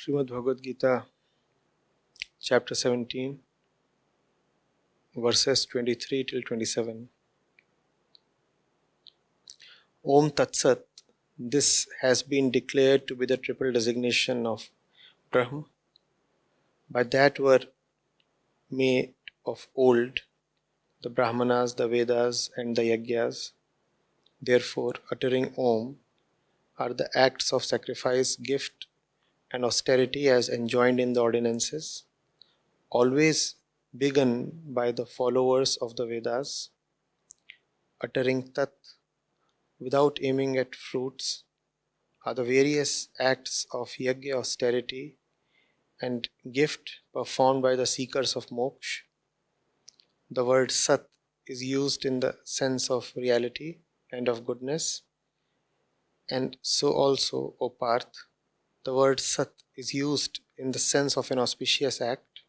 Srimad Bhagavad Gita, chapter 17, verses 23 till 27. Om Tat Sat, this has been declared to be the triple designation of Brahm. By that were made of old the Brahmanas, the Vedas, and the Yagyas. Therefore, uttering Om are the acts of sacrifice, gift, and austerity as enjoined in the ordinances, always begun by the followers of the Vedas. Uttering Tat without aiming at fruits are the various acts of yajna, austerity, and gift performed by the seekers of moksha. The word Sat is used in the sense of reality and of goodness, and so also, O Parth, the word Sat is used in the sense of an auspicious act.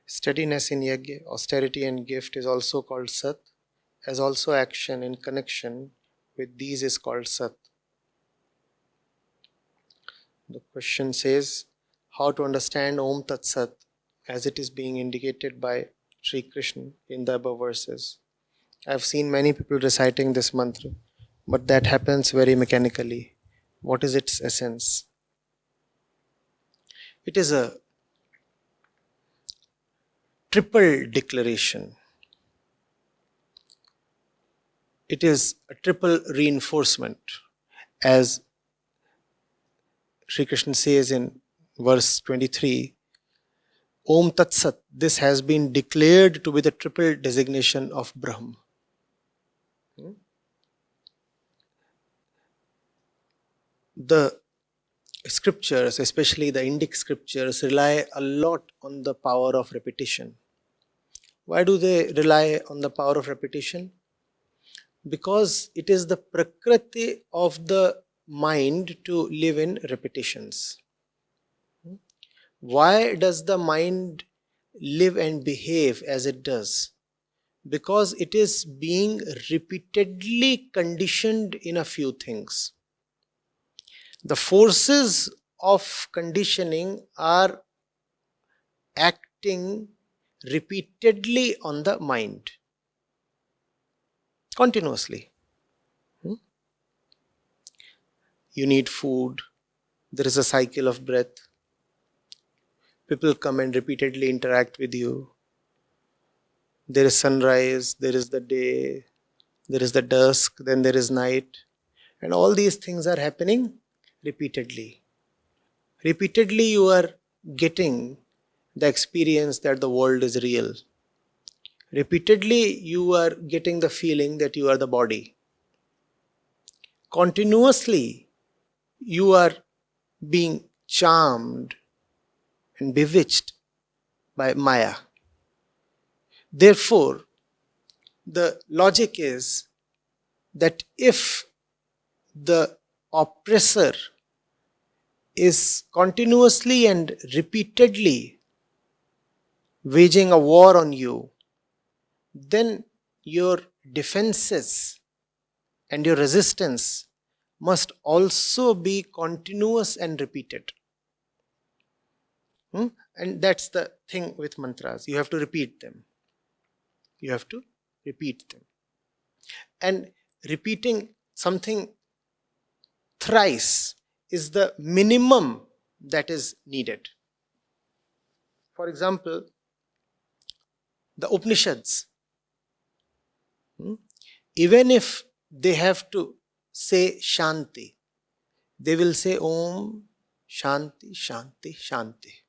Steadiness in yajna, austerity, and gift is also called Sat, as also action in connection with these is called Sat. The question says, how to understand Om Tat Sat as it is being indicated by Sri Krishna in the above verses. I have seen many people reciting this mantra, but that happens very mechanically. What is its essence? It is a triple declaration. It is a triple reinforcement, as Sri Krishna says in verse 23, Om Tat Sat, this has been declared to be the triple designation of Brahm. The scriptures, especially the Indic scriptures, rely a lot on the power of repetition. Why do they rely on the power of repetition? Because it is the prakriti of the mind to live in repetitions. Why does the mind live and behave as it does? Because it is being repeatedly conditioned in a few things. The forces of conditioning are acting repeatedly on the mind, continuously. You need food, there is a cycle of breath. People come and repeatedly interact with you. There is sunrise, there is the day, there is the dusk, then there is night. And all these things are happening repeatedly. Repeatedly you are getting the experience that the world is real. Repeatedly you are getting the feeling that you are the body. Continuously you are being charmed and bewitched by Maya. Therefore, the logic is that if the oppressor is continuously and repeatedly waging a war on you, then your defenses and your resistance must also be continuous and repeated. And that's the thing with mantras. You have to repeat them. You have to repeat them. And repeating something thrice is the minimum that is needed. For example, the Upanishads, even if they have to say Shanti, they will say Om Shanti Shanti Shanti.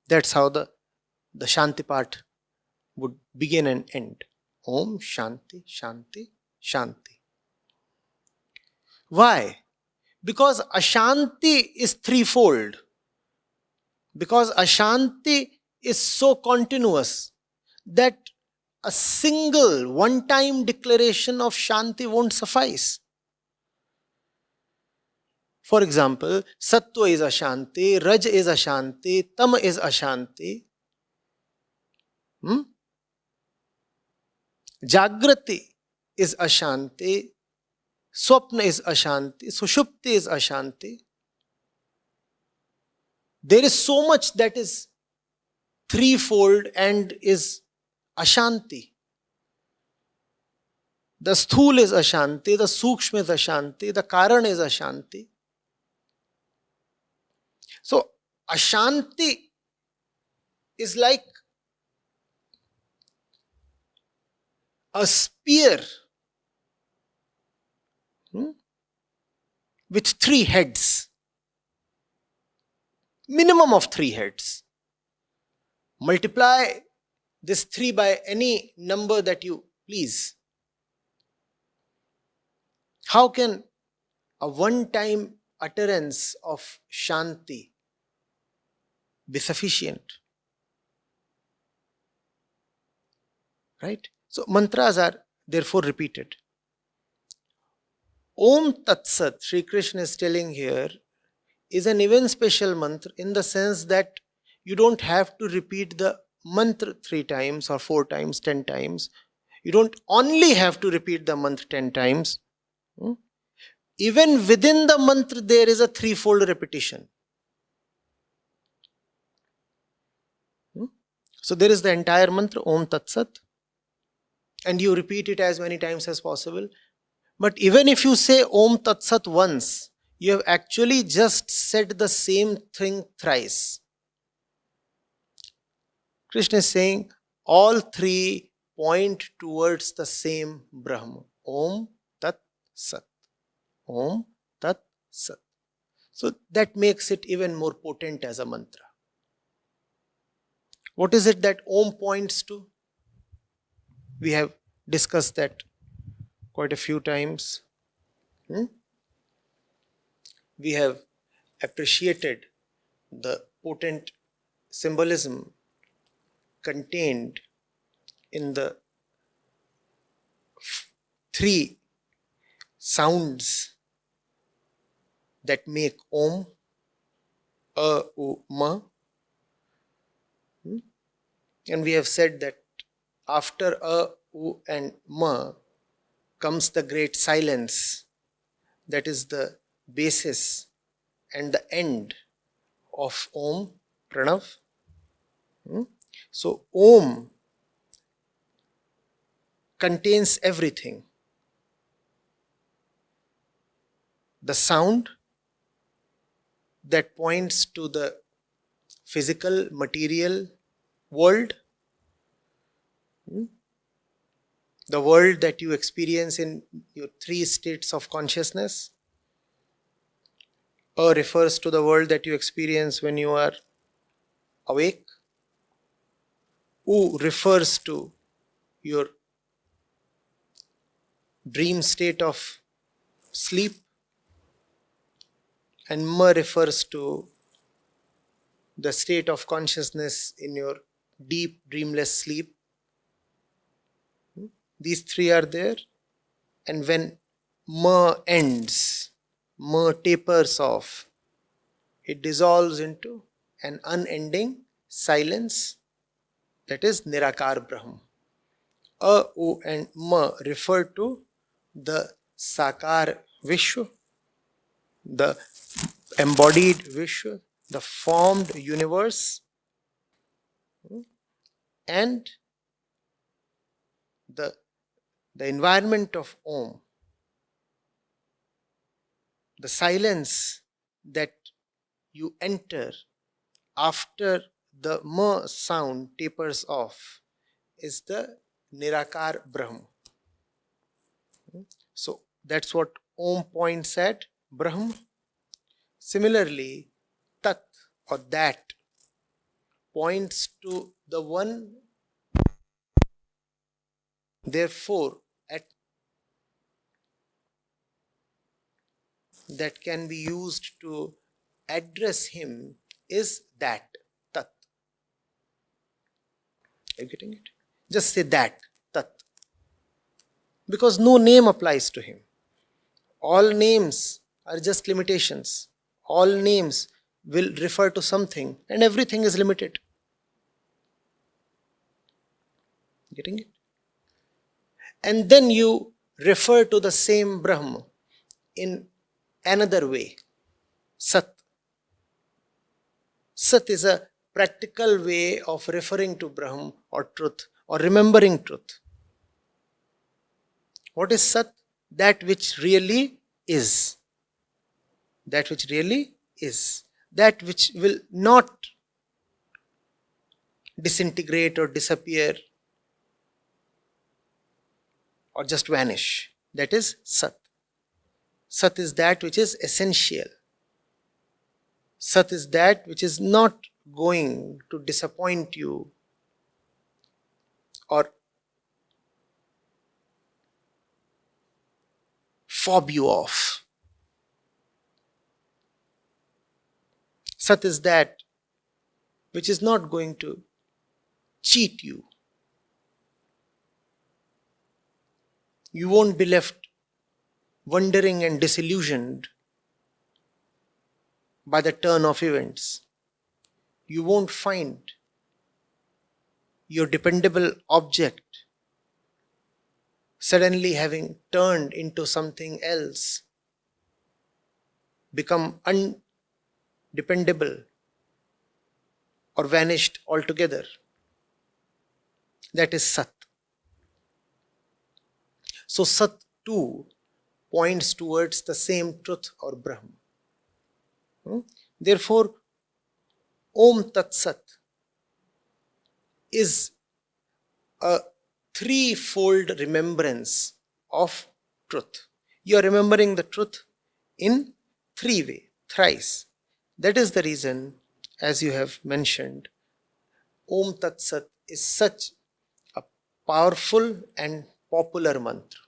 That's how the Shanti part would begin and end. Om Shanti Shanti Shanti. Why? Because Ashanti is threefold. Because Ashanti is so continuous that a single one-time declaration of Shanti won't suffice. For example, Sattva is Ashanti, Raj is Ashanti, Tam is Ashanti. Jagrati is Ashanti, Swapna is Ashanti, Sushupti is Ashanti. There is so much that is threefold and is Ashanti. The sthul is Ashanti, the sukshma is Ashanti, the karan is Ashanti. So Ashanti is like a spear with 3 heads, minimum of 3 heads. Multiply this 3 by any number that you please. How can a one-time utterance of Shanti be sufficient? Right? So mantras are therefore repeated. Om Tat Sat, Sri Krishna is telling here, is an even special mantra in the sense that you don't have to repeat the mantra 3 times or 4 times, 10 times. You don't only have to repeat the mantra 10 times. Even within the mantra there is a threefold repetition. So there is the entire mantra Om Tat Sat, and you repeat it as many times as possible. But even if you say Om Tat Sat once, you have actually just said the same thing thrice. Krishna is saying all 3 point towards the same Brahma. Om Tat Sat. Om Tat Sat. So that makes it even more potent as a mantra. What is it that Om points to? We have discussed that quite a few times. We have appreciated the potent symbolism contained in the 3 sounds that make Om, A, U, Ma. And we have said that after A, U and Ma comes the great silence that is the basis and the end of Om, Pranav. So Om contains everything. The sound that points to the physical, material world, the world that you experience in your 3 states of consciousness. A refers to the world that you experience when you are awake. U refers to your dream state of sleep. And Ma refers to the state of consciousness in your deep dreamless sleep. These 3 are there. And when Ma ends, Ma tapers off, it dissolves into an unending silence, that is Nirakar Brahm. A, U and Ma refer to the Sakar Vishwa, the embodied Vishwa, the formed universe, and the environment of Om, the silence that you enter after the Ma sound tapers off, is the Nirakar Brahm. So that's what Om points at, Brahm. Similarly, Tat or that points to the one, therefore, that can be used to address him is that, Tat. Are you getting it? Just say that, Tat. Because no name applies to him. All names are just limitations. All names will refer to something, and everything is limited. Getting it? And then you refer to the same Brahma in another way, Sat. Sat is a practical way of referring to Brahm or truth or remembering truth. What is Sat? That which really is. That which really is. That which will not disintegrate or disappear or just vanish. That is Sat. Sat is that which is essential. Sat is that which is not going to disappoint you or fob you off. Sat is that which is not going to cheat you. You won't be left wondering and disillusioned by the turn of events. You won't find your dependable object suddenly having turned into something else, become undependable or vanished altogether. That is Sat. So Sat too points towards the same truth or Brahm. Therefore, Om Tat Sat is a threefold remembrance of truth. You are remembering the truth in three ways, thrice. That is the reason, as you have mentioned, Om Tat Sat is such a powerful and popular mantra.